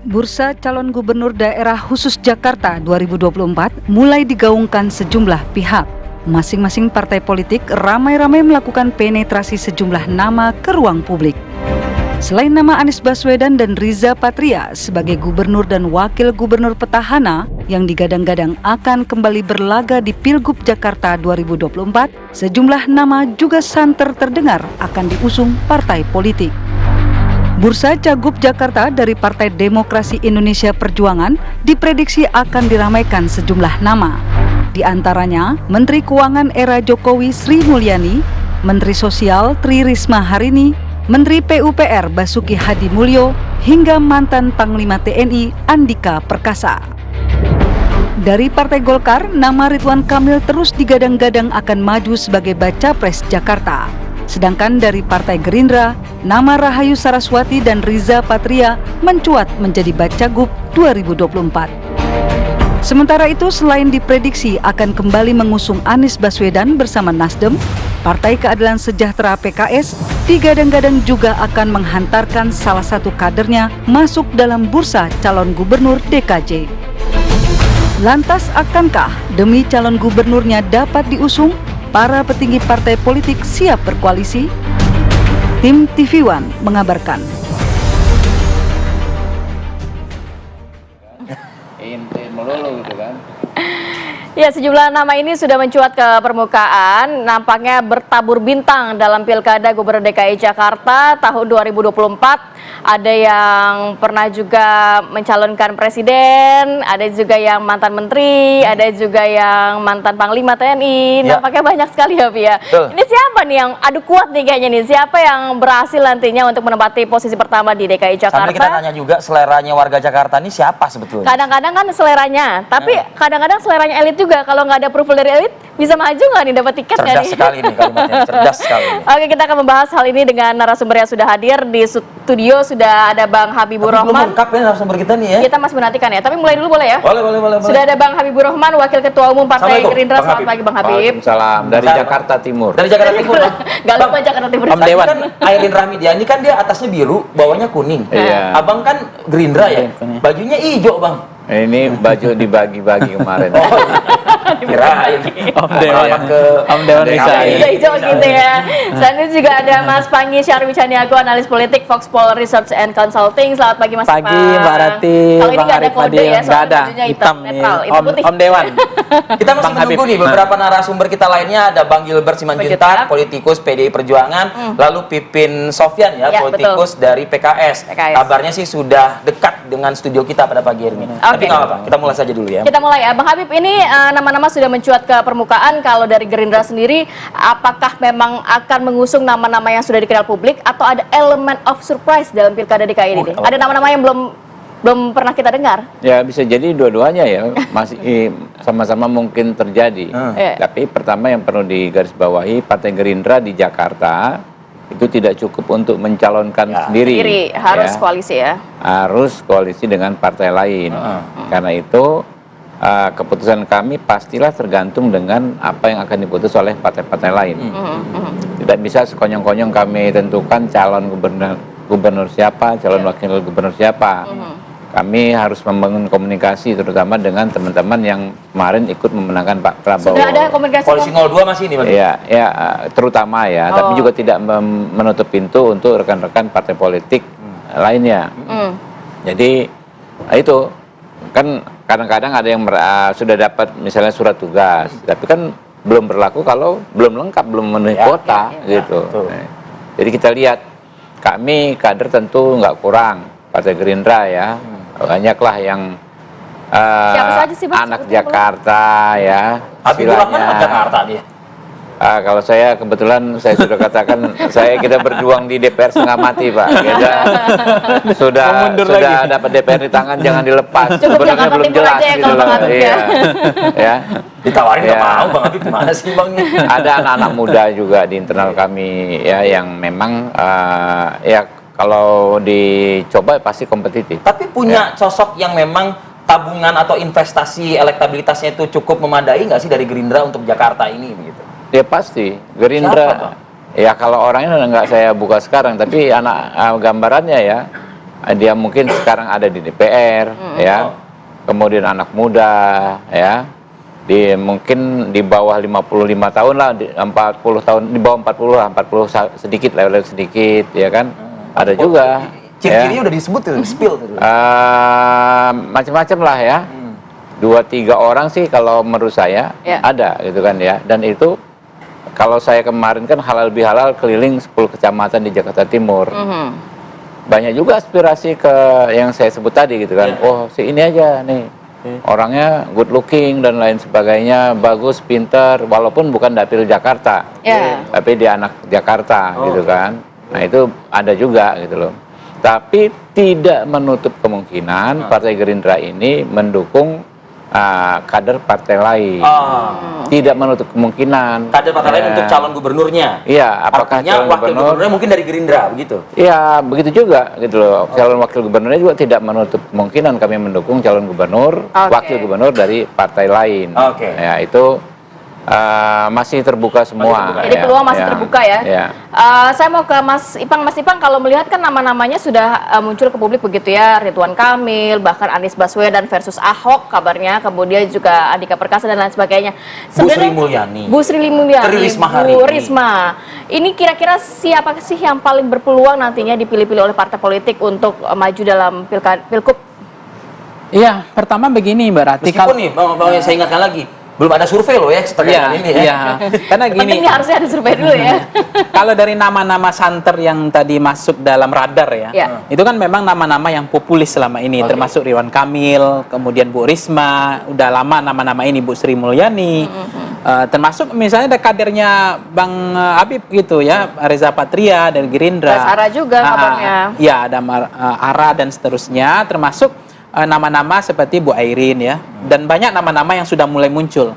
Bursa calon gubernur daerah khusus Jakarta 2024 mulai digaungkan sejumlah pihak. Masing-masing partai politik ramai-ramai melakukan penetrasi sejumlah nama ke ruang publik. Selain nama Anies Baswedan dan Riza Patria sebagai gubernur dan wakil gubernur petahana yang digadang-gadang akan kembali berlaga di Pilgub Jakarta 2024, sejumlah nama juga santer terdengar akan diusung partai politik. Bursa Cagup Jakarta dari Partai Demokrasi Indonesia Perjuangan diprediksi akan diramaikan sejumlah nama. Di antaranya Menteri Keuangan era Jokowi Sri Mulyani, Menteri Sosial Tri Risma Harini, Menteri PUPR Basuki Hadi Mulyo, hingga mantan Panglima TNI Andika Perkasa. Dari Partai Golkar, nama Ridwan Kamil terus digadang-gadang akan maju sebagai Baca Pres Jakarta. Sedangkan dari Partai Gerindra, nama Rahayu Saraswati dan Riza Patria mencuat menjadi Bacagup 2024. Sementara itu, selain diprediksi akan kembali mengusung Anies Baswedan bersama Nasdem, Partai Keadilan Sejahtera PKS digadang-gadang juga akan menghantarkan salah satu kadernya masuk dalam bursa calon gubernur DKJ. Lantas akankah demi calon gubernurnya dapat diusung, para petinggi partai politik siap berkoalisi? Tim TV One mengabarkan. Melulu gitu kan. Ya, sejumlah nama ini sudah mencuat ke permukaan, nampaknya bertabur bintang dalam Pilkada Gubernur DKI Jakarta tahun 2024. Ada yang pernah juga mencalonkan presiden, ada juga yang mantan menteri, ada juga yang mantan Panglima TNI. Ya. Nampaknya banyak sekali ya, Pi ya. Ini siapa nih yang adu kuat nih kayaknya nih? Siapa yang berhasil nantinya untuk menempati posisi pertama di DKI Jakarta? Sambil kita tanya juga seleranya warga Jakarta ini siapa sebetulnya? Kadang-kadang kan seleranya, tapi kadang-kadang seleranya elit juga. Kalau nggak ada approval dari elit, bisa maju nggak nih dapat tiket nggak nih? Cerdas sekali nih kalimatnya, cerdas sekali. Oke, kita akan membahas hal ini dengan narasumber yang sudah hadir di studio. Sudah ada Bang Habibur Tapi belum Rahman. lengkap ya narasumber kita nih ya. Kita masih menantikan ya, tapi mulai dulu boleh ya? Boleh. Sudah ada Bang Habibur Rahman, Wakil Ketua Umum Partai Assalamualaikum, Gerindra. Bang Selamat Habib. pagi Bang Habib. Waalaikumsalam, dari Jakarta Timur. Dari Jakarta Timur. Gak lupa Jakarta Timur. Om Dewan. Kan Airin Rahmidiani kan dia atasnya biru, bawahnya kuning. Iya. Abang kan Gerindra ya. Kuning. Bajunya hijau, Bang. Ini baju dibagi-bagi kemarin. Kirain. Om Dewan. Om Dewan bisa. Hijau gitu ya. Selain itu juga ada Mas Pangi Syarwi Caniago, analis politik Foxpol Research and Consulting. Selamat pagi Mas Pagi Mbak Rati, Kalau ini Bang nggak ada Arif kode Fadil. ya, Nggak soalnya ada, bajunya hitam netral, nih. itu putih. Om Dewan. Kita masih Bang Habib. menunggu nih beberapa narasumber kita lainnya. Ada Bang Gilbert Simanjuntak, politikus PDI Perjuangan, lalu Pipin Sofyan ya, Ya, politikus dari PKS. Kabarnya sih sudah dekat dengan studio kita pada pagi hari ini. Tapi nggak apa-apa, kita mulai saja dulu ya. Kita mulai ya, Bang Habib. Ini nama-nama sudah mencuat ke permukaan. Kalau dari Gerindra sendiri, apakah memang akan mengusung nama-nama yang sudah dikenal publik atau ada elemen of surprise dalam Pilkada DKI ini? Ada nama-nama yang belum pernah kita dengar? Ya bisa jadi dua-duanya ya, masih sama-sama mungkin terjadi. Tapi pertama yang perlu digarisbawahi, Partai Gerindra di Jakarta itu tidak cukup untuk mencalonkan sendiri. Harus koalisi ya? Harus koalisi dengan partai lain. Karena itu keputusan kami pastilah tergantung dengan apa yang akan diputus oleh partai-partai lain. Tidak bisa sekonyong-konyong kami tentukan calon gubernur siapa, calon wakil gubernur siapa. Kami harus membangun komunikasi terutama dengan teman-teman yang kemarin ikut memenangkan Pak Prabowo. Sudah ada komunikasi? Koalisi 02 masih ini, Mas? Ya, terutama ya, tapi juga tidak menutup pintu untuk rekan-rekan partai politik lainnya. Jadi itu kan kadang-kadang ada yang sudah dapat misalnya surat tugas, tapi kan belum berlaku kalau belum lengkap, belum memenuhi kuota gitu. Jadi kita lihat, kami kader tentu nggak kurang, Partai Gerindra ya, banyaklah yang Siapa saja sih, Bang? anak Jakarta ya. Habibur Rahman anak Jakarta dia. Kalau saya kebetulan saya sudah katakan kita berjuang di DPR setengah mati Pak. Kita sudah dapat DPR di tangan, jangan dilepas. Sebenarnya belum jelas gitu loh. Ya. Ditawarin nggak mau, Bang Habib gimana sih Bang? Ada anak-anak muda juga di internal kami ya yang memang ya kalau dicoba pasti kompetitif. Tapi punya sosok yang memang tabungan atau investasi elektabilitasnya itu cukup memadai nggak sih dari Gerindra untuk Jakarta ini begitu? Ya pasti, Gerindra. Ya kalau orangnya nggak saya buka sekarang, tapi gambarannya ya dia mungkin sekarang ada di DPR, ya, kemudian anak muda, ya, mungkin di bawah 55 tahun lah, 40 tahun, di bawah 40 lah, 40 sedikit, level sedikit, ya kan, ada juga. Ciri-cirinya udah disebut tuh, spill tuh. Macam-macam lah ya. 2-3 orang sih kalau menurut saya ada gitu kan ya. Dan itu kalau saya kemarin kan halal bihalal keliling 10 kecamatan di Jakarta Timur. Banyak juga aspirasi ke yang saya sebut tadi gitu kan. Oh, si ini aja nih. Orangnya good looking dan lain sebagainya, bagus, pinter, walaupun bukan dapil Jakarta. Tapi dia anak Jakarta gitu kan. Nah, itu ada juga gitu loh. Tapi tidak menutup kemungkinan Partai Gerindra ini mendukung kader partai lain. Tidak menutup kemungkinan. Kader partai lain untuk calon gubernurnya. Iya, apakah calon wakil gubernurnya mungkin dari Gerindra, begitu? Iya, begitu juga gitu loh. Calon wakil gubernurnya juga tidak menutup kemungkinan kami mendukung calon gubernur, wakil gubernur dari partai lain. Ya, itu masih terbuka semua. Jadi peluang masih terbuka ya. Saya mau ke Mas Ipang. Mas Ipang, kalau melihat kan nama-namanya sudah muncul ke publik begitu ya, Ridwan Kamil, bahkan Anies Baswedan versus Ahok kabarnya, kemudian juga Andika Perkasa dan lain sebagainya. Bu Sri Mulyani, Bu Risma. Ini kira-kira siapa sih yang paling berpeluang nantinya dipilih-pilih oleh partai politik untuk maju dalam Pilkup? Iya, pertama begini Mbak Rati. Meskipun nih, saya ingatkan lagi, belum ada survei loh ya setelah ini ya. Karena gini. Penting harusnya ada survei dulu ya. Kalau dari nama-nama santer yang tadi masuk dalam radar ya, itu kan memang nama-nama yang populis selama ini, termasuk Ridwan Kamil, kemudian Bu Risma, udah lama nama-nama ini, Bu Sri Mulyani, termasuk misalnya ada kadernya Bang Habib gitu ya, Reza Patria dari Gerindra. Ara juga kabarnya. Ya, ada Ara dan seterusnya, termasuk nama-nama seperti Bu Airin ya, dan banyak nama-nama yang sudah mulai muncul.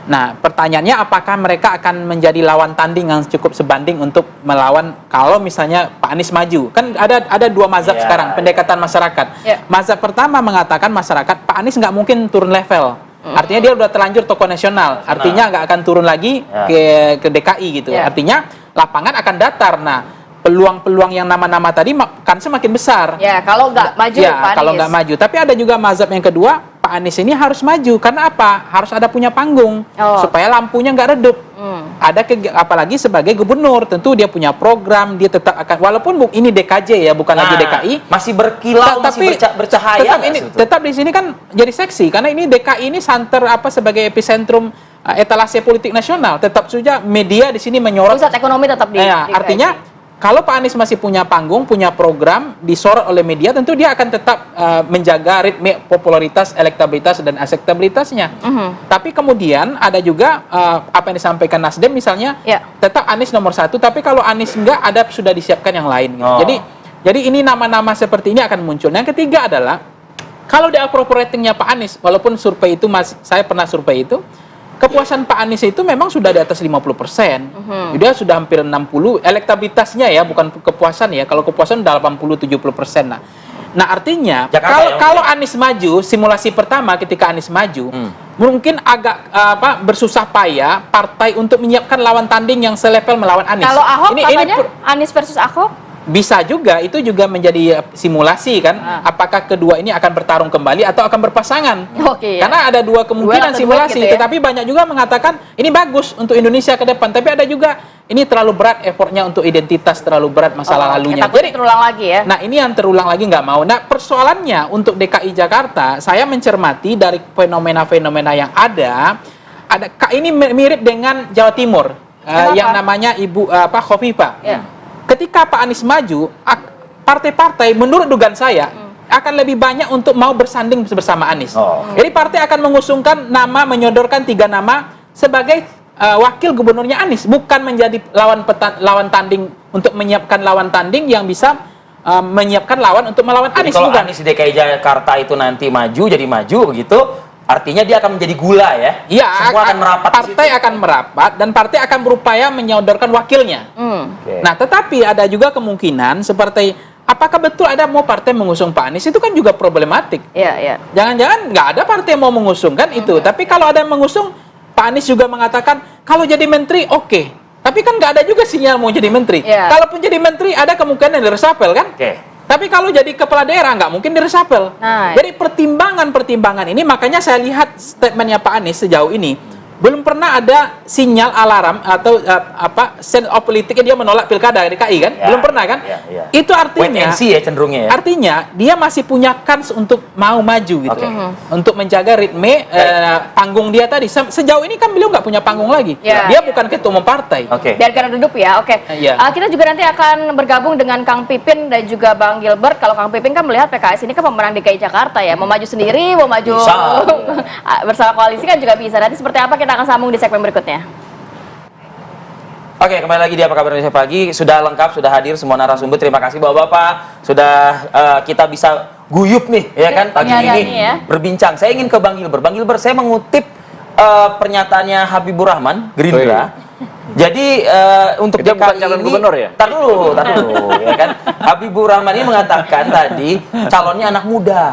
Nah, pertanyaannya apakah mereka akan menjadi lawan tanding yang cukup sebanding untuk melawan kalau misalnya Pak Anies maju? Kan ada dua mazhab sekarang, pendekatan masyarakat. Mazhab pertama mengatakan masyarakat Pak Anies nggak mungkin turun level. Artinya dia udah terlanjur tokoh nasional. Artinya nggak akan turun lagi ke DKI gitu. Artinya lapangan akan datar. Nah, peluang-peluang yang nama-nama tadi kan semakin besar. Ya, kalau nggak maju Pak Anies. Kalau nggak maju. Tapi ada juga mazhab yang kedua, Pak Anies ini harus maju. Karena apa? Harus ada punya panggung. Supaya lampunya nggak redup. Apalagi sebagai gubernur, tentu dia punya program, dia tetap akan, walaupun ini DKJ ya, bukan lagi DKI. Masih berkilau, masih bercahaya. Tetap di sini kan jadi seksi. Karena ini DKI ini santer sebagai epicentrum etalase politik nasional. Tetap saja media di sini menyorot. Pusat ekonomi tetap di artinya, kalau Pak Anies masih punya panggung, punya program, disorot oleh media, tentu dia akan tetap menjaga ritme popularitas, elektabilitas, dan akseptabilitasnya. Tapi kemudian ada juga apa yang disampaikan Nasdem misalnya, tetap Anies nomor 1, tapi kalau Anies enggak, ada sudah disiapkan yang lain. Jadi ini nama-nama seperti ini akan muncul. Yang ketiga adalah, kalau di approval ratingnya Pak Anies, walaupun survei itu, saya pernah survei itu, kepuasan Pak Anies itu memang sudah di atas 50%. Dia sudah hampir 60, elektabilitasnya ya, bukan kepuasan ya. Kalau kepuasan udah 80-70%. Nah, artinya kalau Anies maju, simulasi pertama ketika Anies maju, mungkin agak bersusah payah partai untuk menyiapkan lawan tanding yang selevel melawan Anies. Kalau Ahok katanya Anies versus Ahok? Bisa juga, itu juga menjadi simulasi kan, apakah kedua ini akan bertarung kembali atau akan berpasangan. Karena ada dua kemungkinan simulasi, gitu tetapi banyak juga mengatakan ini bagus untuk Indonesia ke depan, tapi ada juga ini terlalu berat effortnya untuk identitas, terlalu berat masalah lalunya. Jadi terulang lagi ya. Nah, ini yang terulang lagi nggak mau. Nah, persoalannya untuk DKI Jakarta, saya mencermati dari fenomena-fenomena yang ada ini mirip dengan Jawa Timur, yang namanya Ibu Khofifah. Ketika Pak Anies maju, partai-partai menurut dugaan saya akan lebih banyak untuk mau bersanding bersama Anies. Jadi partai akan mengusungkan nama, menyodorkan 3 nama sebagai wakil gubernurnya Anies, bukan menjadi lawan tanding untuk menyiapkan lawan tanding yang bisa menyiapkan lawan untuk melawan Anies. Kalau Anies di DKI Jakarta itu nanti maju, jadi maju begitu, artinya dia akan menjadi gula ya? Iya, semua akan merapat. Partai akan merapat dan partai akan berupaya menyodorkan wakilnya. Nah, tetapi ada juga kemungkinan seperti apakah betul ada mau partai mengusung Pak Anies, itu kan juga problematik. Jangan-jangan nggak ada partai yang mau mengusung kan itu. Tapi kalau ada yang mengusung, Pak Anies juga mengatakan kalau jadi menteri oke. Tapi kan nggak ada juga sinyal mau jadi menteri. Kalaupun jadi menteri ada kemungkinan di resapel kan. Tapi kalau jadi kepala daerah nggak mungkin diresapel. Nah, Jadi pertimbangan ini makanya saya lihat statementnya Pak Anies sejauh ini belum pernah ada sinyal alarm atau sense of politiknya dia menolak pilkada DKI kan? Ya, Belum pernah kan? ya. Itu Wait artinya and see ya cenderungnya ya. Artinya dia masih punya kans untuk mau maju gitu, Oke. untuk menjaga ritme panggung dia tadi. Sejauh ini kan beliau nggak punya panggung lagi. Ya. Dia bukan ketua umum partai. Oke. biarkan redup ya, oke. Iya. Kita juga nanti akan bergabung dengan Kang Pipin dan juga Bang Gilbert. Kalau Kang Pipin kan melihat PKS ini kan pemenang DKI Jakarta ya, mau maju sendiri, mau maju Bisa. bersama koalisi kan juga bisa. Nanti seperti apa kita akan sambung di segmen berikutnya. Oke, kembali lagi di Apa Kabar Indonesia Pagi. Sudah lengkap, sudah hadir semua narasumber. Terima kasih Bapak-bapak. Sudah kita bisa guyup nih, ya kan, pagi Nyanyi ini ya. berbincang. Saya ingin ke Bang Gilbert. Bang Gilbert, saya mengutip pernyataannya Habibur Rahman, Gerindra. Jadi untuk Dia bukan DKI calon ini, gubernur ya? Tar dulu, ya kan. Habibur Rahman ini mengatakan tadi calonnya anak muda.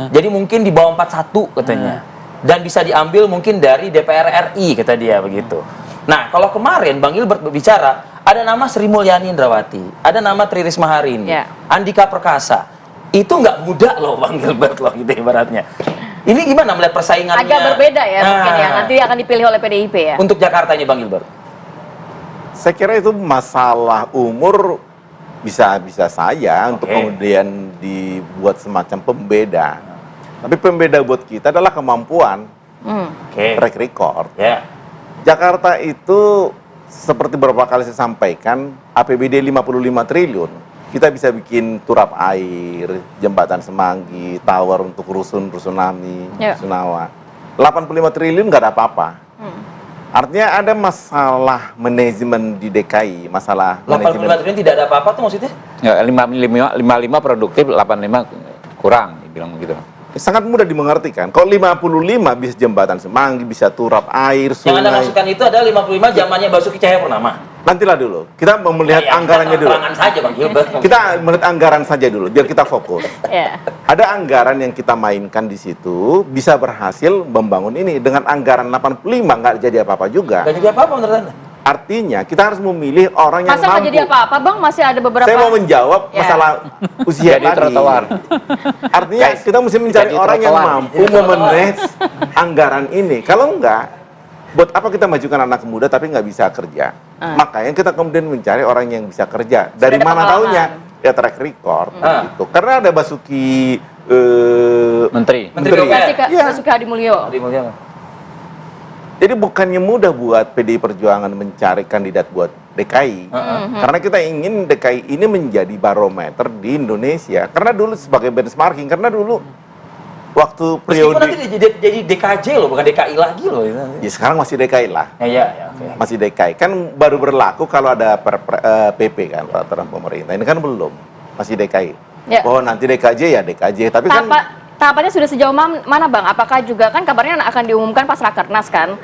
Jadi mungkin di bawah 41 katanya. Dan bisa diambil mungkin dari DPR RI kata dia begitu. Nah, kalau kemarin Bang Gilbert berbicara, ada nama Sri Mulyani Indrawati, ada nama Tri Risma hari ini, Ya. Andika Perkasa. Itu nggak muda loh Bang Gilbert loh gitu ibaratnya. Ini gimana melihat persaingannya? Agak berbeda ya mungkin ya. Nah, Nanti akan dipilih oleh PDIP ya. untuk Jakarta ini Bang Gilbert. Saya kira itu masalah umur bisa saja untuk kemudian dibuat semacam pembeda. Tapi pembeda buat kita adalah kemampuan, Oke. track record. Ya. Jakarta itu seperti beberapa kali saya sampaikan, APBD 55 triliun. Kita bisa bikin turap air, jembatan Semanggi, tower untuk rusun Rusunami, Ya. Rusunawa. 85 triliun nggak ada apa-apa. Artinya ada masalah manajemen di DKI, masalah 85 manajemen. triliun tidak ada apa-apa tuh maksudnya? Ya, 55 produktif, 85 kurang, dibilang begitu. Sangat mudah dimengerti kan. Kalau 55 bisa jembatan Semanggi, bisa turap air, Yang Anda sungai. maksudkan itu adalah 55 zamannya Basuki Cahayapurnama. Nantilah dulu. Kita mau melihat Ya, anggarannya kita dulu. terang-terangan saja Bang Gilbert. Kita melihat anggaran saja dulu, biar kita fokus. Ya. Ada anggaran yang kita mainkan di situ, bisa berhasil membangun ini. Dengan anggaran 85 nggak jadi apa-apa juga. Gak jadi apa-apa menurut Anda? Artinya kita harus memilih orang yang Masa nggak mampu. jadi apa-apa Bang? Masih ada beberapa. Saya mau menjawab Ya. masalah usia Jadi tadi. trotoar. Artinya Guys, kita mesti mencari jadi orang yang trotoar. mampu memanage anggaran ini. Kalau enggak, buat apa kita majukan anak muda tapi nggak bisa kerja? Makanya kita kemudian mencari orang yang bisa kerja. Dari ada mana pengalaman. taunya? Ya track record. Gitu. Karena ada Basuki Menteri. Menteri Kasih ke Iya. Basuki Hadi Mulyo. Tadi Mulyani. Jadi bukannya mudah buat PDI Perjuangan mencari kandidat buat DKI. Karena kita ingin DKI ini menjadi barometer di Indonesia. Karena dulu sebagai benchmarking, karena dulu waktu Meskipun periode... nanti jadi DKJ loh, bukan DKI lagi loh. Ya sekarang masih DKI lah. Ya, oke. Masih DKI. Kan baru berlaku kalau ada PP kan, peraturan pemerintah. Ini kan belum. Masih DKI. Ya. Oh nanti DKJ ya DKJ. Tapi kan... Tahapannya sudah sejauh mana Bang? Apakah juga kan kabarnya akan diumumkan pas Rakernas kan?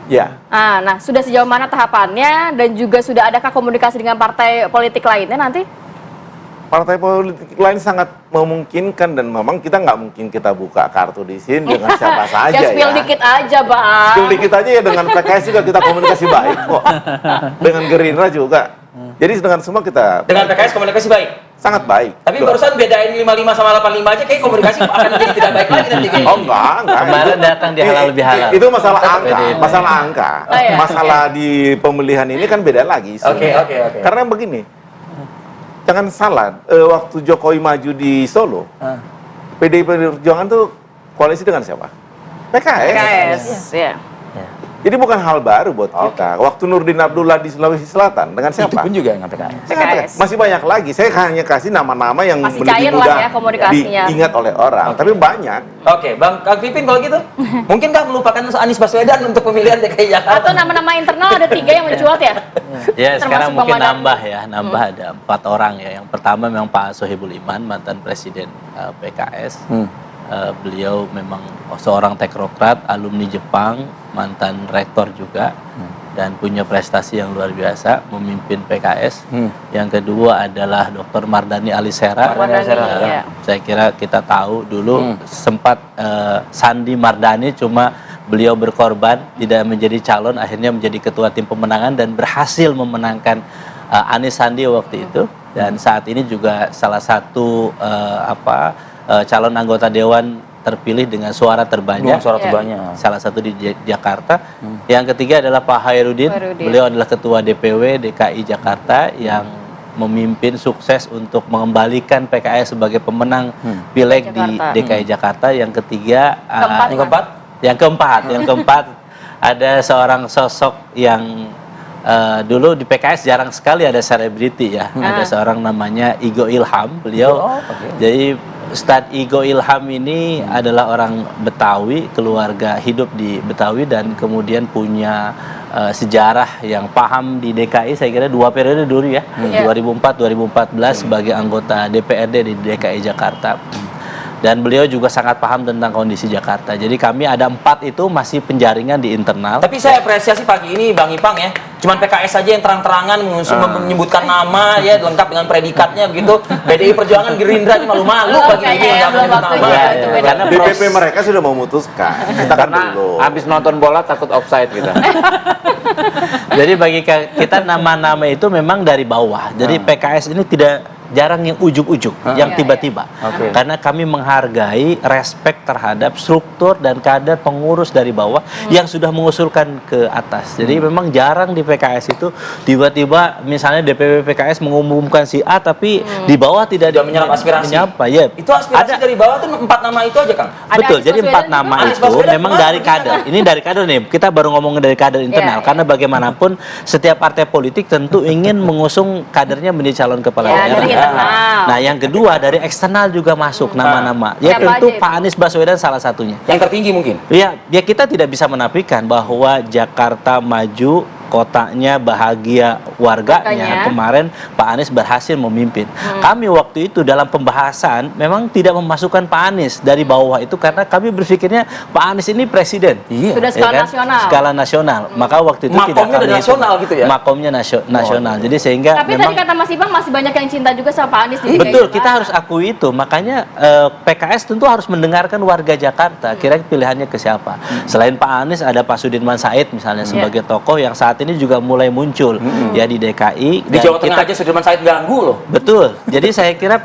Ya. Nah, sudah sejauh mana tahapannya dan juga sudah adakah komunikasi dengan partai politik lainnya nanti? Partai politik lain sangat memungkinkan dan memang kita nggak mungkin kita buka kartu di sini dengan siapa saja Ya, spill ya. dikit aja Bang. Spill dikit aja ya, dengan PKS juga kita komunikasi baik kok. Dengan Gerindra juga. Jadi dengan semua kita Dengan PKS komunikasi baik. sangat baik. Tapi barusan bedain 55 sama 85 aja kayak komunikasi akan menjadi tidak baik lagi nanti kayaknya. Oh enggak. Kemarin datang di halal lebih halal. Itu masalah Tetap angka, PDIP. masalah angka. Oh, iya. Masalah di pemilihan ini kan beda lagi. Oke. Karena begini, jangan salah, waktu Jokowi maju di Solo, PDI Perjuangan tuh koalisi dengan siapa? PKS. Ya. Jadi bukan hal baru buat kita. Waktu Nurdin Abdullah di Sulawesi Selatan dengan Itu siapa? pun juga dengan PKS. PKS. Masih banyak lagi. Saya hanya kasih nama-nama yang Masih lebih cair lah mudah ya komunikasinya. diingat oleh orang. Tapi banyak. Oke, Bang Kang Pipin kalau gitu, mungkinkah melupakan Anies Baswedan untuk pemilihan DKI Jakarta? Atau nama-nama internal ada 3 yang mencuat ya? Ya, sekarang Termasuk mungkin Bang Mardhani. nambah ya, ada 4 orang ya. Yang pertama memang Pak Sohibul Iman, mantan presiden PKS. Beliau memang seorang teknokrat, alumni Jepang, mantan rektor juga, dan punya prestasi yang luar biasa memimpin PKS. Yang kedua adalah Dr. Mardhani Alisera. Mardhani, ya. Saya kira kita tahu dulu sempat Sandi Mardhani, cuma beliau berkorban tidak menjadi calon, akhirnya menjadi ketua tim pemenangan dan berhasil memenangkan Anies Sandi waktu itu. dan saat ini juga salah satu calon anggota dewan terpilih dengan suara terbanyak. Suara terbanyak. Salah satu di Jakarta. Yang ketiga adalah Pak Hairudin. Beliau adalah ketua DPW DKI Jakarta yang memimpin sukses untuk mengembalikan PKS sebagai pemenang pileg di DKI Jakarta. Yang ketiga, yang keempat ada seorang sosok yang dulu di PKS jarang sekali ada selebriti ya. Ada seorang namanya Igo Ilham. Beliau jadi Ustadz Igo Ilham ini adalah orang Betawi, keluarga hidup di Betawi dan kemudian punya sejarah yang paham di DKI. Saya kira 2 periode dulu ya, 2004-2014 sebagai anggota DPRD di DKI Jakarta. Dan beliau juga sangat paham tentang kondisi Jakarta. Jadi kami ada 4 itu masih penjaringan di internal. Tapi saya apresiasi pagi ini Bang Ipang ya. Cuman PKS saja yang terang-terangan menyebutkan nama ya lengkap dengan predikatnya begitu. PDI Perjuangan Gerindra ini malu-malu pagi ini nggak menyebut nama. Karena DPP mereka sudah memutuskan. Kita kan dulu. Habis nonton bola takut offside kita. Jadi bagi kita nama-nama itu memang dari bawah. Jadi PKS ini jarang yang ujuk-ujuk, yang tiba-tiba. Karena kami menghargai respect terhadap struktur dan kader pengurus dari bawah yang sudah mengusulkan ke atas. Jadi memang jarang di PKS itu tiba-tiba misalnya DPW PKS mengumumkan si A tapi di bawah tidak menyerap aspirasi. Ya. Itu aspirasi dari bawah tuh 4 nama itu aja Kang. Betul, jadi 4 nama itu memang dari kader. Ini dari kader nih, kita baru ngomongin dari kader internal. Karena bagaimanapun setiap partai politik tentu ingin mengusung kadernya menjadi calon kepala daerah. Nah, yang kedua dari eksternal juga masuk nama-nama. Ya tentu Pak Anies Baswedan salah satunya. Yang tertinggi mungkin. Ya kita tidak bisa menafikan bahwa Jakarta maju, kotanya bahagia, warganya. Kemarin Pak Anies berhasil memimpin. Kami waktu itu dalam pembahasan memang tidak memasukkan Pak Anies dari bawah itu karena kami berpikirnya Pak Anies ini presiden. Sudah skala nasional. Skala nasional. Maka waktu itu makomnya tidak kami nasional gitu ya. Makomnya nasional. Jadi sehingga tapi memang, tadi kata Mas Ibang masih banyak yang cinta juga sama Pak Anies di DKI. Betul, kita harus akui itu. Makanya PKS tentu harus mendengarkan warga Jakarta. Kira-kira pilihannya ke siapa? Selain Pak Anies ada Pak Sudirman Said misalnya sebagai tokoh yang saat ini juga mulai muncul ya di DKI. Di Jawa Tengah aja Sudirman Said ganggu loh. Betul. Jadi saya kira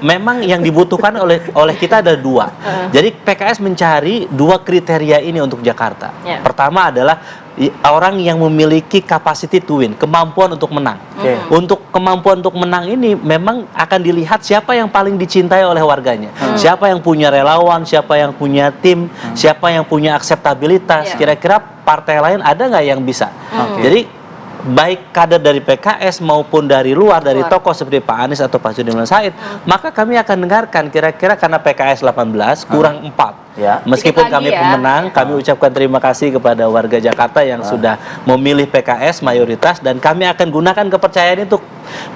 memang yang dibutuhkan oleh kita ada 2. Jadi PKS mencari 2 kriteria ini untuk Jakarta. Pertama adalah orang yang memiliki capacity to win, kemampuan untuk menang. Untuk kemampuan untuk menang ini memang akan dilihat siapa yang paling dicintai oleh warganya. Siapa yang punya relawan, siapa yang punya tim, siapa yang punya akseptabilitas. Kira-kira partai lain ada nggak yang bisa? Jadi baik kader dari PKS maupun dari luar, dari tokoh seperti Pak Anies atau Pak Sudirman Said, maka kami akan dengarkan kira-kira karena PKS 18 kurang 4. Meskipun kami pemenang, kami ucapkan terima kasih kepada warga Jakarta yang sudah memilih PKS mayoritas dan kami akan gunakan kepercayaan itu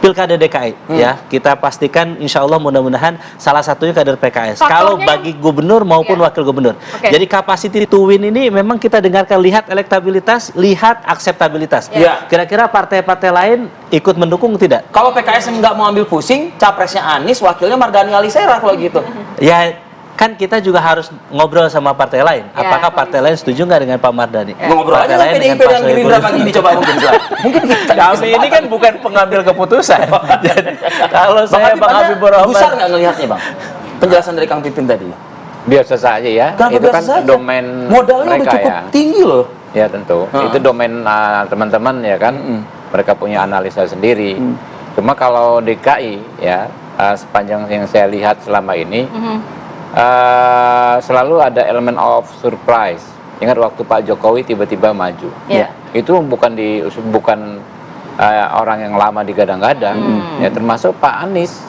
Pilkada DKI. Ya, kita pastikan insya Allah mudah-mudahan salah satunya kader PKS. Kalau bagi gubernur maupun wakil gubernur. Jadi capacity to win ini memang kita dengarkan, lihat elektabilitas, lihat akseptabilitas. Kira-kira partai-partai lain ikut mendukung tidak? Kalau PKS nggak mau ambil pusing, capresnya Anies, wakilnya Mardhani Alisera kalau gitu. Ya kan kita juga harus ngobrol sama partai lain. Apakah partai lain setuju nggak dengan Pak Mardhani? Ngobrol aja dengan PDIP dan Gerindra pagi ini coba mungkin. Mungkin kami ini kan bukan pengambil keputusan. Jadi kalau saya Bang Habibur Rahman, besar nggak ngelihatnya Bang? Penjelasan dari Kang Pipin tadi. Biasa saja ya. Kenapa itu kan saja? domain modalnya mereka udah cukup ya. tinggi loh. Ya tentu. Itu domain teman-teman ya kan. Mereka punya analisa sendiri. Cuma kalau DKI ya sepanjang yang saya lihat selama ini selalu ada elemen of surprise. Ingat waktu Pak Jokowi tiba-tiba maju. Itu bukan orang yang lama digadang-gadang. Ya termasuk Pak Anies.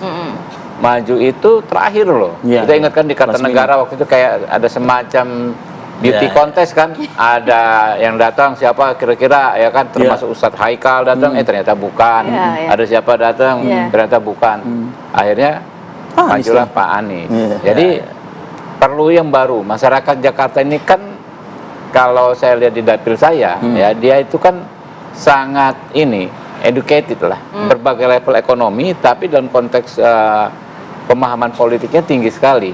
Maju itu terakhir loh. Kita ingatkan di Kartanegara waktu itu kayak ada semacam beauty contest kan, ada yang datang siapa kira-kira ya kan, termasuk Ustadz Haikal datang, ternyata bukan. Ada siapa datang, ternyata bukan. Akhirnya majulah Pak Anies. Jadi perlu yang baru. Masyarakat Jakarta ini kan kalau saya lihat di dapil saya, ya dia itu kan sangat educated lah, berbagai level ekonomi, tapi dalam konteks pemahaman politiknya tinggi sekali.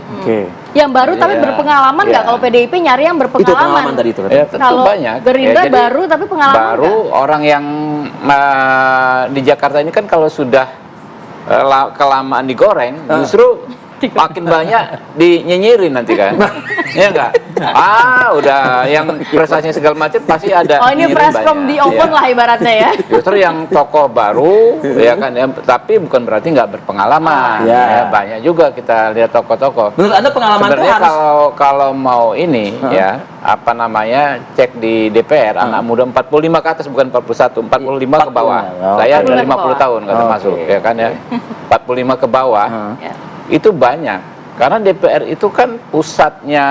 Yang baru tapi berpengalaman nggak? Kalau PDIP nyari yang berpengalaman. Itu pengalaman tadi itu. Ya, tentu kalau banyak. Gerindra Ya, baru tapi pengalaman baru nggak? orang yang di Jakarta ini kan kalau sudah kelamaan digoreng, justru makin banyak dinyinyirin nanti kan. Ya enggak? Udah yang prestasinya segala macam pasti ada. Oh, ini fresh from the oven lah ibaratnya ya. Justru yang tokoh baru, ya kan, ya, tapi bukan berarti nggak berpengalaman. Ya, banyak juga kita lihat tokoh-tokoh. Menurut Anda pengalaman itu Sebenarnya harus kalau mau ini ya, apa namanya, cek di DPR, anak muda 45 ke atas, bukan 41, 45 ke bawah. Saya udah 50 tahun nggak termasuk, ya kan ya. 45 ke bawah. Itu banyak, karena DPR itu kan pusatnya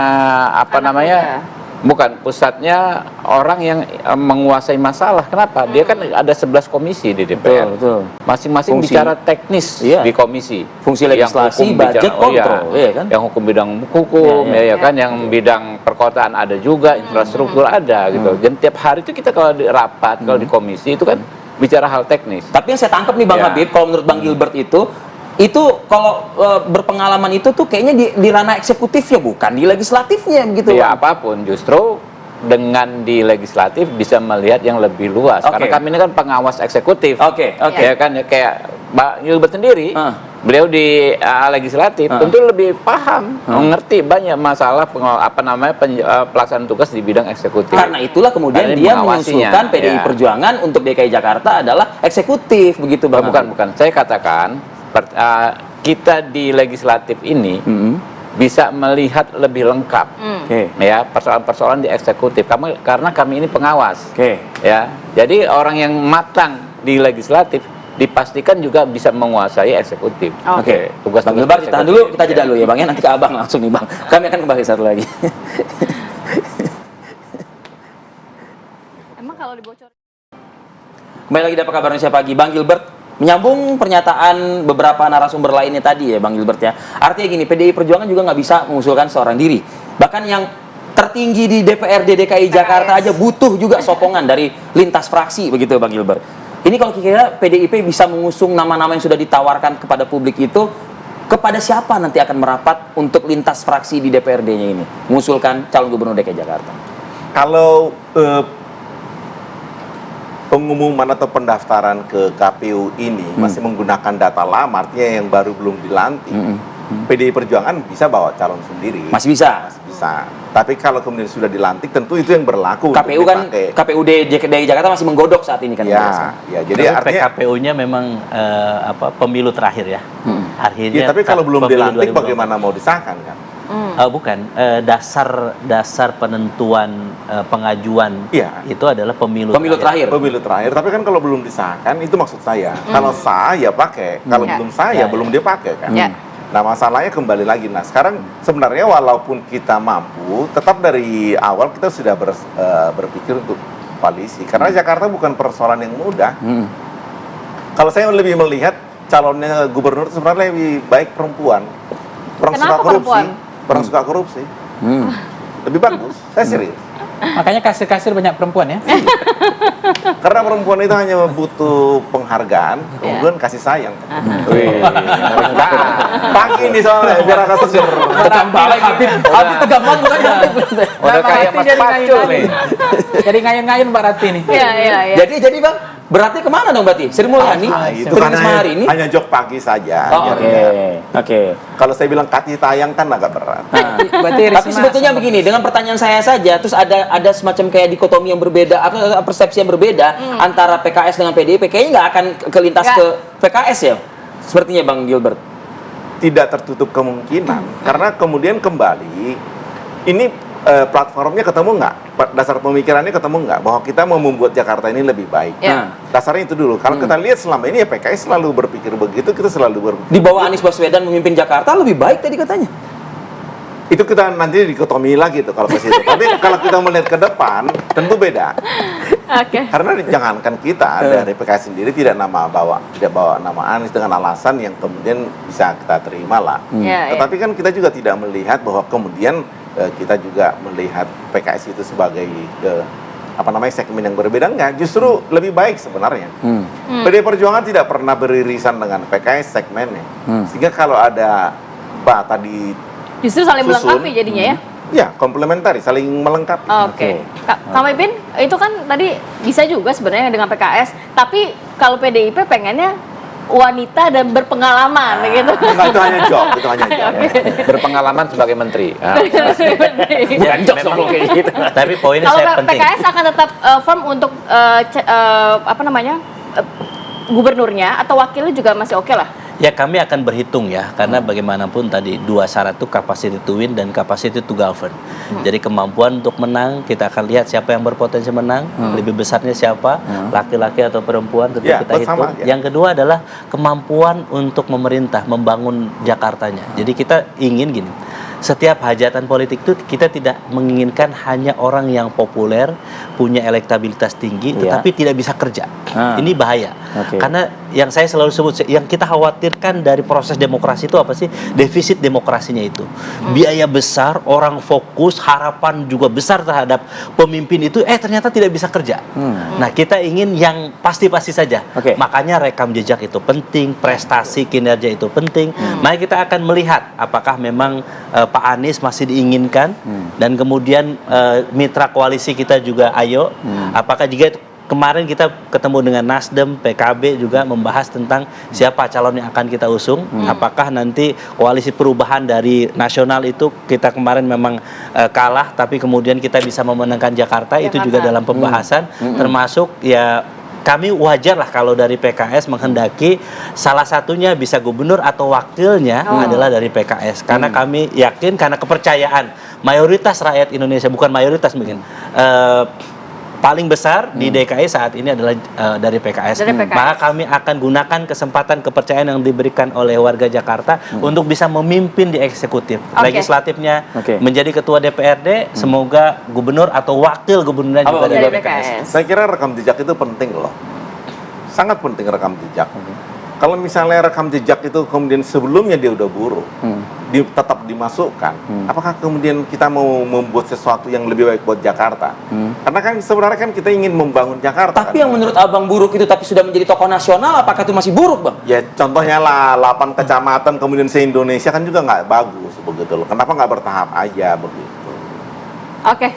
apa namanya, bukan pusatnya orang yang menguasai masalah. Kenapa? Dia kan ada 11 komisi di DPR, masing-masing bicara teknis di komisi, fungsi legislasi, budget, kontrol, kan? Yang hukum bidang hukum, ya kan, yang bidang perkotaan ada juga, infrastruktur ada gitu. Dan tiap hari itu kita kalau di rapat, kalau di komisi itu kan bicara hal teknis. Tapi yang saya tangkap nih Bang Habib, kalau menurut Bang Gilbert itu kalau berpengalaman itu tuh kayaknya di ranah eksekutifnya, bukan di legislatifnya begitu. Ya, apapun, justru dengan di legislatif bisa melihat yang lebih luas. Karena kami ini kan pengawas eksekutif. Ya kan, ya, kayak Mbak Gilbert sendiri, beliau di legislatif tentu lebih paham, mengerti banyak masalah pelaksanaan tugas di bidang eksekutif. Karena itulah kemudian dia mengusulkan PDI Perjuangan untuk DKI Jakarta adalah eksekutif, begitu Bang. Bukan. Saya katakan kita di legislatif ini bisa melihat lebih lengkap ya persoalan-persoalan di eksekutif, karena kami ini pengawas. Ya, jadi orang yang matang di legislatif dipastikan juga bisa menguasai eksekutif. Tugas Bang Gilbert, tahan dulu, kita jeda dulu ya Bang ya, nanti ke Abang langsung nih Bang. Kami akan kembali satu lagi. Emang kalau dibocor. Kembali lagi di Apa Kabar Indonesia Pagi. Bang Gilbert, menyambung pernyataan beberapa narasumber lainnya tadi ya Bang Gilbert ya. Artinya gini, PDI Perjuangan juga nggak bisa mengusulkan seorang diri. Bahkan yang tertinggi di DPRD DKI Jakarta aja butuh juga sokongan dari lintas fraksi, begitu Bang Gilbert. Ini kalau kira PDIP bisa mengusung nama-nama yang sudah ditawarkan kepada publik itu, kepada siapa nanti akan merapat untuk lintas fraksi di DPRD-nya ini mengusulkan calon gubernur DKI Jakarta? Kalau pengumuman atau pendaftaran ke KPU ini masih menggunakan data lama, artinya yang baru belum dilantik, PDI Perjuangan bisa bawa calon sendiri. Masih bisa? Masih bisa. Tapi kalau kemudian sudah dilantik, tentu itu yang berlaku. KPU kan, KPUD DKI Jakarta masih menggodok saat ini kan? Ya, jadi artinya PKPU-nya memang pemilu terakhir ya. Akhirnya. Tapi kalau belum dilantik, bagaimana mau disahkan kan? Bukan, dasar penentuan pengajuan itu adalah pemilu terakhir. Pemilu terakhir, tapi kan kalau belum disahkan, itu maksud saya. Kalau sah ya pakai, kalau belum sah ya belum dia pakai kan. Nah, masalahnya kembali lagi. Nah, sekarang sebenarnya walaupun kita mampu, tetap dari awal kita sudah berpikir untuk koalisi. Karena Jakarta bukan persoalan yang mudah. Kalau saya lebih melihat calonnya gubernur sebenarnya lebih baik perempuan. Orang suka korupsi. Lebih bagus, saya serius. Makanya kasir-kasir banyak perempuan ya. Karena perempuan itu hanya butuh penghargaan, kemudian kasih sayang. Pagi ini soalnya biar agak seger. Tegang balik Habib tegang banget mulai Habib. Udah kayak Mas Pacul nih. Jadi ngayun-ngayun Mbak Rati nih. Iya. Jadi Bang, berarti kemana dong berarti? Sri Mulyani? Itu kan hanya jok pagi saja. Oke. Kalau saya bilang kasih sayang kan agak berat. Tapi sebetulnya begini, dengan pertanyaan saya saja, terus ada semacam kayak dikotomi yang berbeda, atau persepsi yang berbeda antara PKS dengan PDIP, kayaknya nggak akan kelintas ke PKS ya, sepertinya Bang Gilbert. Tidak tertutup kemungkinan, karena kemudian kembali ini platformnya ketemu nggak, dasar pemikirannya ketemu nggak, bahwa kita mau membuat Jakarta ini lebih baik. Dasarnya itu dulu. Kalau kita lihat selama ini ya PKS selalu berpikir begitu, kita selalu berpikir. Di bawah Anies Baswedan memimpin Jakarta lebih baik tadi katanya. Itu kita nanti dikotomi lagi tuh kalau ke situ. Tapi kalau kita melihat ke depan, tentu beda. Karena jangankan kita dari PKS sendiri tidak bawa nama Anies dengan alasan yang kemudian bisa kita terima lah. Tetapi kan kita juga tidak melihat bahwa kemudian kita juga melihat PKS itu sebagai segmen yang berbeda. Enggak, justru lebih baik sebenarnya. PDI Perjuangan tidak pernah beririsan dengan PKS segmennya. Sehingga kalau ada tadi justru saling melengkapi jadinya ya? Ya, komplementari, saling melengkapi. Oke. Kang Pipin, itu kan tadi bisa juga sebenarnya dengan PKS, tapi kalau PDIP pengennya wanita dan berpengalaman begitu. Enggak, itu hanya job, itu hanya job. Berpengalaman sebagai menteri. Bukan jokes dong kalau kayak gitu. Tapi poinnya Kalau saya penting. PKS akan tetap firm untuk gubernurnya atau wakilnya juga masih oke lah. Ya kami akan berhitung ya, karena bagaimanapun tadi dua syarat itu capacity to win dan capacity to govern. Jadi kemampuan untuk menang, kita akan lihat siapa yang berpotensi menang, lebih besarnya siapa, laki-laki atau perempuan tentu Ya, kita bersama, hitung. ya. Yang kedua adalah kemampuan untuk memerintah, membangun Jakartanya. Jadi kita ingin gini, setiap hajatan politik itu kita tidak menginginkan hanya orang yang populer, punya elektabilitas tinggi, tetapi tidak bisa kerja. Ini bahaya. Karena yang saya selalu sebut, yang kita khawatirkan dari proses demokrasi itu apa sih? Defisit demokrasinya itu. Biaya besar, orang fokus, harapan juga besar terhadap pemimpin itu, ternyata tidak bisa kerja. Nah, kita ingin yang pasti-pasti saja. Makanya rekam jejak itu penting, prestasi, kinerja itu penting. Mari kita akan melihat apakah memang Pak Anies masih diinginkan, dan kemudian mitra koalisi kita juga ayo, apakah juga kemarin kita ketemu dengan Nasdem, PKB juga membahas tentang siapa calon yang akan kita usung, apakah nanti koalisi perubahan dari nasional itu kita kemarin memang kalah, tapi kemudian kita bisa memenangkan Jakarta. Itu juga dalam pembahasan, termasuk ya kami wajar lah kalau dari PKS menghendaki salah satunya bisa gubernur atau wakilnya adalah dari PKS. Karena kami yakin, karena kepercayaan mayoritas rakyat Indonesia, bukan mayoritas mungkin, paling besar di DKI saat ini adalah dari PKS. Maka kami akan gunakan kesempatan kepercayaan yang diberikan oleh warga Jakarta untuk bisa memimpin di eksekutif. Legislatifnya menjadi ketua DPRD, semoga gubernur atau wakil gubernurnya juga dari PKS. Saya kira rekam jejak itu penting loh. Sangat penting rekam jejak. Kalau misalnya rekam jejak itu kemudian sebelumnya dia udah buruk, tetap dimasukkan, apakah kemudian kita mau membuat sesuatu yang lebih baik buat Jakarta? Karena kan sebenarnya kan kita ingin membangun Jakarta. Tapi kan? yang menurut abang buruk itu tapi sudah menjadi tokoh nasional, apakah itu masih buruk, Bang? Ya contohnya lah 8 kecamatan kemudian se-Indonesia kan juga nggak bagus begitu loh. Kenapa nggak bertahap aja begitu? Oke,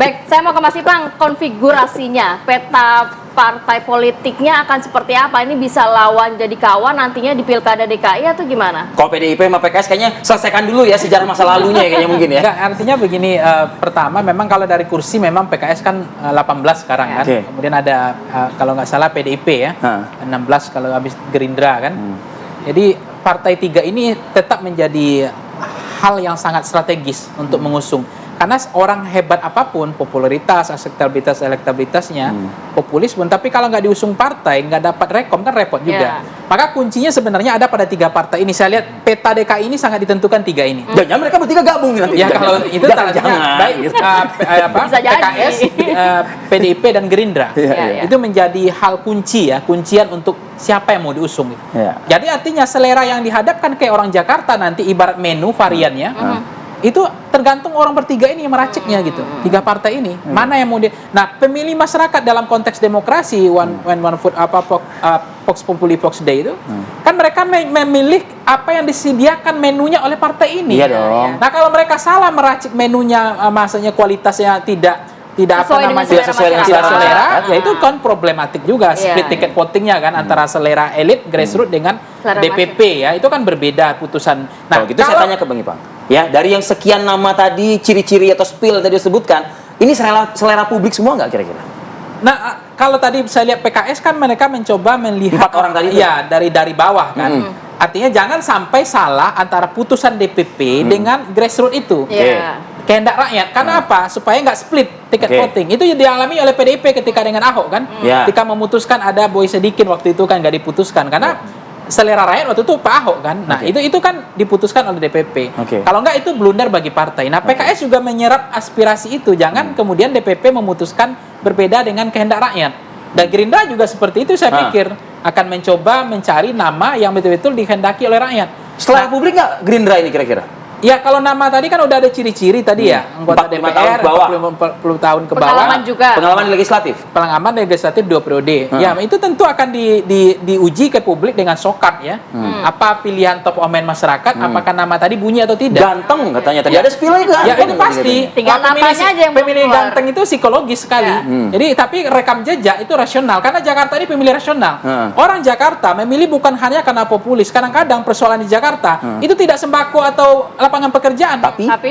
baik, saya mau ke Mas Ipang, konfigurasinya, peta partai politiknya akan seperti apa? Ini bisa lawan jadi kawan nantinya di Pilkada DKI atau gimana? Kalau PDIP sama PKS kayaknya selesaikan dulu ya sejarah masa lalunya ya, kayaknya mungkin ya. Enggak, artinya begini, pertama memang kalau dari kursi memang PKS kan 18 sekarang kan. Kemudian ada kalau nggak salah PDIP ya, 16 kalau habis Gerindra kan. Jadi partai tiga ini tetap menjadi hal yang sangat strategis untuk mengusung. Karena orang hebat apapun, popularitas, akseptabilitas, elektabilitasnya, populis pun, tapi kalau nggak diusung partai, nggak dapat rekom, kan repot juga. Maka kuncinya sebenarnya ada pada tiga partai ini. Saya lihat peta DKI ini sangat ditentukan tiga ini. Jangan mereka bertiga gabung nanti. Ya kalau itu tandanya baik PKS, PDIP dan Gerindra. Itu menjadi hal kunci ya, kuncian untuk siapa yang mau diusung. Jadi artinya selera yang dihadapkan kayak orang Jakarta nanti ibarat menu variannya. Itu tergantung orang bertiga ini yang meraciknya gitu. Tiga partai ini mana yang mau Nah, pemilih masyarakat dalam konteks demokrasi one vote Vox Populi Vox Dei itu kan mereka memilih apa yang disediakan menunya oleh partai ini. Iya dong. Nah, kalau mereka salah meracik menunya, maksudnya kualitasnya tidak sesuai dengan selera, ya itu kan problematik juga. Split ticket votingnya kan antara selera elit grassroots dengan DPP ya, itu kan berbeda putusan. Nah, kalau gitu saya tanya ke Bang Ipang, ya dari yang sekian nama tadi, ciri-ciri atau spill yang tadi disebutkan, ini selera publik semua nggak kira-kira? Nah, kalau tadi saya lihat PKS kan mereka mencoba melihat 4 orang tadi ya dari bawah kan. Artinya jangan sampai salah antara putusan DPP dengan grassroots itu. Kehendak rakyat. Karena apa? Supaya nggak split tiket voting. Itu yang dialami oleh PDIP ketika dengan Ahok kan. Ketika memutuskan ada Boy Sadikin waktu itu kan nggak diputuskan karena selera rakyat waktu itu Pak Ahok kan. Nah, itu kan diputuskan oleh DPP. Kalau nggak itu blunder bagi partai. Nah, PKS juga menyerap aspirasi itu. Jangan kemudian DPP memutuskan berbeda dengan kehendak rakyat. Dan Gerindra juga seperti itu saya pikir akan mencoba mencari nama yang betul-betul dikehendaki oleh rakyat. Selera publik nggak Gerindra ini kira-kira? Ya kalau nama tadi kan udah ada ciri-ciri tadi ya, anggota 45 DPR, tahun ke bawah. 40 tahun ke bawah. Pengalaman juga. Pengalaman legislatif. Pengalaman legislatif 2 periode. Ya, itu tentu akan diuji ke publik dengan sokat ya. Apa pilihan top of mind masyarakat, apakah nama tadi bunyi atau tidak. Ganteng katanya tadi ada spill kan. Ya itu pasti. Tinggal Pemilih- namanya aja yang pemilih keluar. ganteng itu psikologis sekali. Jadi tapi rekam jejak itu rasional karena Jakarta ini pemilih rasional. Orang Jakarta memilih bukan hanya karena populis. Kadang-kadang persoalan di Jakarta itu tidak sembako atau lapangan pekerjaan,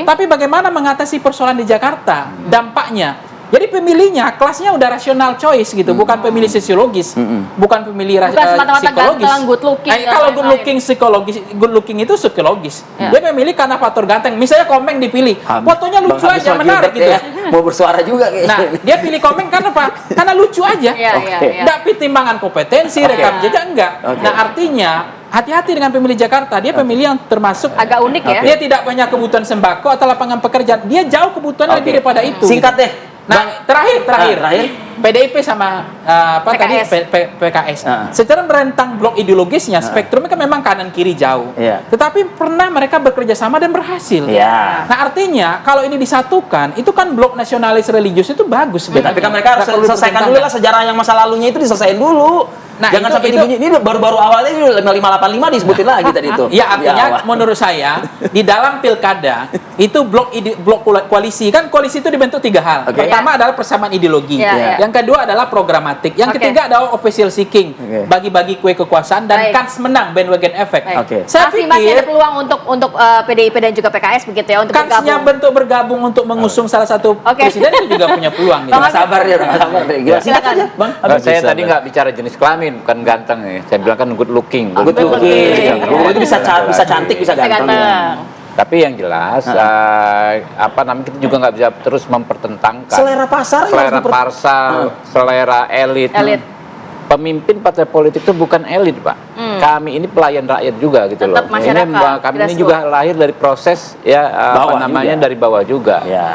tapi bagaimana mengatasi persoalan di Jakarta, dampaknya. Jadi pemilihnya kelasnya udah rasional choice gitu, bukan pemilih sosiologis, bukan pemilih Bukan semata-mata psikologis. ganteng, good looking, dan Kalau good lain-lain. looking psikologis, good looking itu psikologis. Ya. Dia memilih karena faktor ganteng. Misalnya Komeng dipilih, fotonya lucu Bang aja, Habib menarik Gilbert gitu. ya, mau bersuara juga kayaknya. Nah, dia pilih Komeng karena apa? Karena lucu aja. Iya, iya, iya. Nggak pertimbangan kompetensi, rekam jejak enggak. Nah, artinya hati-hati dengan pemilih Jakarta. Dia pemilih yang termasuk Agak unik ya. Dia tidak banyak kebutuhan sembako atau lapangan pekerjaan. Dia jauh kebutuhan lebih daripada itu. Singkat deh. Nah, terakhir, PDIP sama PKS. PKS. Secara merentang blok ideologisnya, spektrumnya kan memang kanan kiri jauh. Iya. Tetapi pernah mereka bekerja sama dan berhasil. Iya. Nah, artinya kalau ini disatukan, itu kan blok nasionalis religius itu bagus. Ya, tapi kan mereka harus Nggak perlu selesaikan dulu dipertentangkan. lah sejarah yang masa lalunya itu diselesain dulu. Nah, jangan itu- sampai itu- dibunyi. Ini baru-baru awalnya ini 585 disebutin lagi tadi itu. Ya Di artinya awal. menurut saya di dalam pilkada itu blok koalisi kan koalisi itu dibentuk 3 hal. Oke. Pertama adalah persamaan ideologi. Ya, ya. Yang kedua adalah programatik. Yang Oke. ketiga adalah official seeking, Oke. bagi-bagi kue kekuasaan dan Baik. kans menang bandwagon effect. Baik. Oke. Saya masih ada pikir peluang untuk PDIP dan juga PKS begitu ya untuk kansnya bergabung. bentuk bergabung untuk mengusung salah satu Oke. presiden itu juga punya peluang. Gitu. Bang Nggak sabar dia, nggak sabar deh. Gila, singkat Silakan. aja, Bang. Nah, saya tadi nggak bicara jenis kelamin, bukan ganteng ya. Saya bilang kan good looking. Good looking. Itu bisa cantik, bisa Bisa ganteng. ganteng. Tapi yang jelas, kita juga nggak bisa terus mempertentangkan Selera pasar yang selera harus pasar, selera elit. Elit. Pemimpin partai politik itu bukan elit, Pak. Kami ini pelayan rakyat juga gitu Tetap loh. masyarakat, Kami ini grassroots. juga lahir dari proses Bawah juga. dari bawah juga. Ya.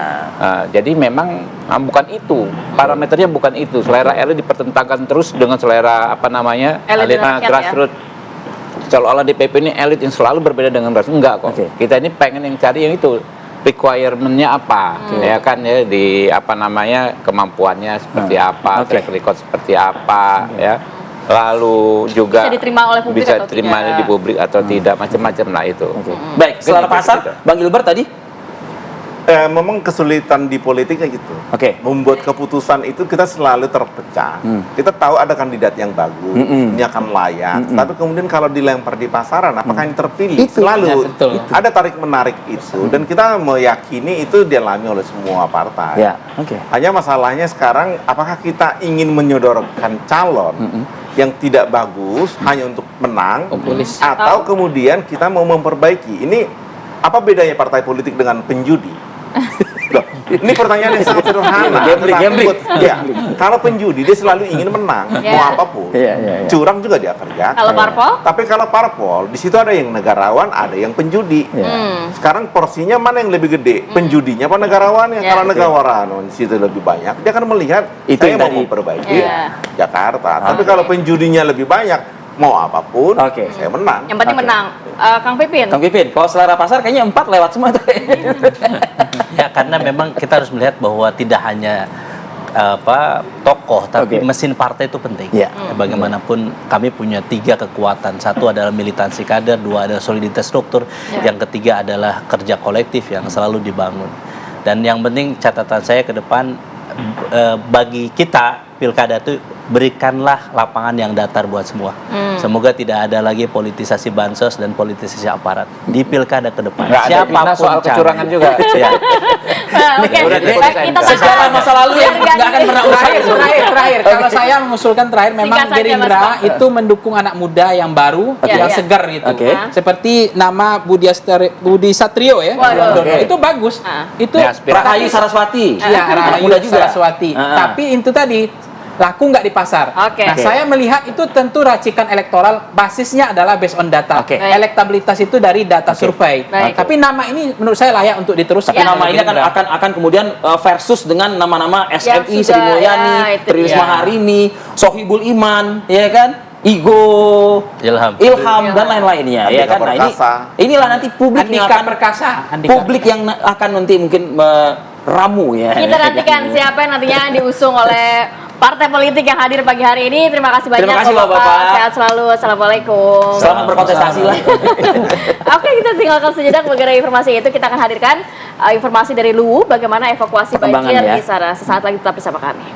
Jadi memang bukan itu, parameternya bukan itu. Selera elit dipertentangkan terus dengan selera Elit dan rakyat, ya. grassroots. Seolah-olah DPP ini elit yang selalu berbeda dengan grassroots. Enggak kok. Oke. Kita ini pengen yang cari yang itu. Requirement-nya apa, ya kan ya, di kemampuannya seperti apa, Oke. track record seperti apa, ya. Lalu juga Bisa diterima oleh publik bisa atau diterima tidak. di publik atau tidak, macam-macam lah itu. Baik, selera Gitu, pasar, gitu. Bang Gilbert tadi. Memang kesulitan di politik kayak gitu. Oke. Membuat keputusan itu kita selalu terpecah. Kita tahu ada kandidat yang bagus, ini akan layak. Tapi kemudian kalau dilempar di pasaran, apakah yang terpilih? Itu. Selalu Ya, betul. ada tarik menarik itu, dan kita meyakini itu dialami oleh semua partai. Ya, oke. Hanya masalahnya sekarang, apakah kita ingin menyodorkan calon yang tidak bagus hanya untuk menang, Populis. atau kemudian kita mau memperbaiki? Ini apa bedanya partai politik dengan penjudi? Loh, ini pertanyaan yang sangat sederhana. Gambling, Tetapi gambling. ya, kalau penjudi dia selalu ingin menang, Ya. mau apapun. Iya, iya, iya. Curang juga dia kerjakan. Kalau parpol? Tapi kalau parpol, di situ ada yang negarawan, ada yang penjudi. Ya. Sekarang porsinya mana yang lebih gede? Penjudinya apa negarawannya? Ya. Kalau negarawan di situ lebih banyak, dia akan melihat Itu saya yang mau tadi. memperbaiki Ya. Jakarta. Tapi kalau penjudinya lebih banyak, mau apapun, Oke. saya menang. Yang penting Oke. menang. Kang Pipin. Kang Pipin, kalau selera pasar kayaknya 4 lewat semua tuh. Ya karena memang kita harus melihat bahwa tidak hanya tokoh, tapi Oke. mesin partai itu penting. Ya. Bagaimanapun kami punya 3 kekuatan. Satu adalah militansi kader, 2 adalah soliditas struktur, Ya. yang ketiga adalah kerja kolektif yang selalu dibangun. Dan yang penting catatan saya ke depan, bagi kita pilkada itu berikanlah lapangan yang datar buat semua. Semoga tidak ada lagi politisasi bansos dan politisasi aparat di pilkada ke depan. Nggak ada fitnah soal calon. kecurangan juga. Ya. Oke, Udah baik, diselesaikan. kita Sejarah masa lalu yang nggak akan pernah usai. Terakhir. Kalau saya mengusulkan terakhir, memang Singkat saja, Mas Gerindra Bang. itu mendukung anak muda yang baru, Oke. yang Ya. segar gitu. Oke. Seperti nama Budi Satrio ya, Waduh. Dono. Oke. Itu bagus. Itu Ya, aspirasi. Rahayu Saraswati. Iya, Anak Rahayu muda juga. Saraswati. Tapi itu tadi laku nggak di pasar. Oke. Nah, Oke. saya melihat itu tentu racikan elektoral basisnya adalah based on data. Oke. Baik. Elektabilitas itu dari data survei. Baik. Tapi nama ini menurut saya layak untuk diteruskan. Tapi Ya. nama ini akan kemudian versus dengan nama-nama SMI, sudah, Sri Mulyani, ya, itu Tri Risma dia. Harini, Sohibul Iman, ya kan? Igo, Ilham. dan lain-lainnya, ya Andika kan? Nah, Perkasa. inilah nanti publik yang Andika akan Perkasa. publik yang akan nanti mungkin meramu ya. Kita nantikan siapa yang nantinya diusung oleh partai politik yang hadir pagi hari ini. Terima kasih banyak. Terima kasih loh, Bapak. Sehat selalu. Assalamualaikum. Selamat berkontestasi lah. Oke, kita tinggalkan sejenak mengenai informasi itu. Kita akan hadirkan informasi dari Luwu bagaimana evakuasi Perkembangan banjir ya. di sana. Sesaat lagi tetap bersama kami.